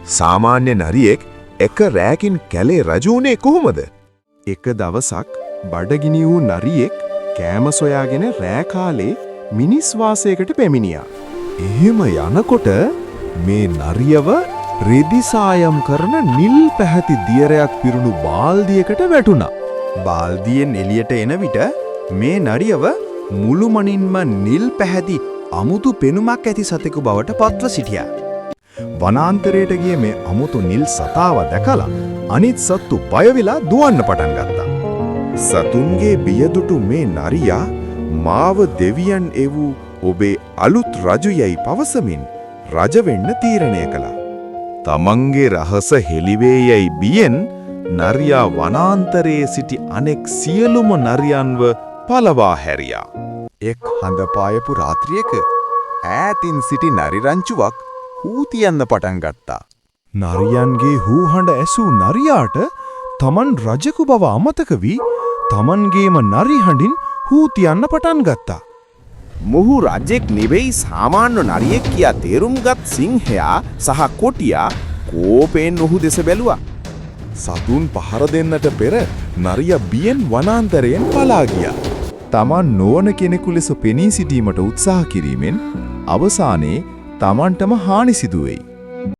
සාමාන්‍ය නරියෙක් එක රැකින් කැලේ රජුනේ කොහොමද? එක දවසක් බඩගිනි වූ නරියෙක් කෑම සොයාගෙන රෑ කාලේ මිනිස් වාසයකට පැමිණියා. එහෙම යනකොට මේ නරියව රෙදි සායම් කරන නිල් පැහැති දියරයක් පිරුණු බාල්දියකට වැටුණා. බාල්දියෙන් එළියට එන විට මේ නරියව මුළුමනින්ම නිල් පැහැති අමුතු පෙනුමක් ඇති සතෙකු බවට පත්ව සිටියා. වනාන්තරයට ගිය මේ අමුතු නිල් සතාව දැකලා අනිත් සත්තු බය වෙලා දුවන්න පටන් ගත්තා. සතුන්ගේ බියදුටු මේ නරියා මාව දෙවියන් එවූ ඔබේ අලුත් රජු යයි පවසමින් රජ වෙන්න තීරණය කළා. තමන්ගේ රහස හෙළිවේ යයි බියෙන් නරියා වනාන්තරයේ සිටි අනෙක් සියලුම නරියන්ව පලවා හැරියා. එක් හඳ පායපු රාත්‍රියක ඈතින් සිටි නරිරංචුවක් හූ තියන්න පටන් ගත්තා. නරියන්ගේ හූ හඬ ඇසූ නරියාට තමන් රජෙකු බව අමතක වී තමන්ගේම නරි හඬින් හූ තියන්න පටන් ගත්තා. මොහු රජෙක් නෙවෙයි සාමාන්‍ය නරියෙක් කියා තේරුම්ගත් සිංහයා සහ කොටියා කෝපයෙන් ඔහු දෙස බැලුවා. සතුන් පහර දෙන්නට පෙර නරියා බියෙන් වනාන්තරයෙන් පලා ගියා. තමන් නොවන කෙනෙකු ලෙස පෙනී සිටීමට උත්සාහ කිරීමෙන් අවසානයේ තමන්ටම හානි සිදු වෙයි.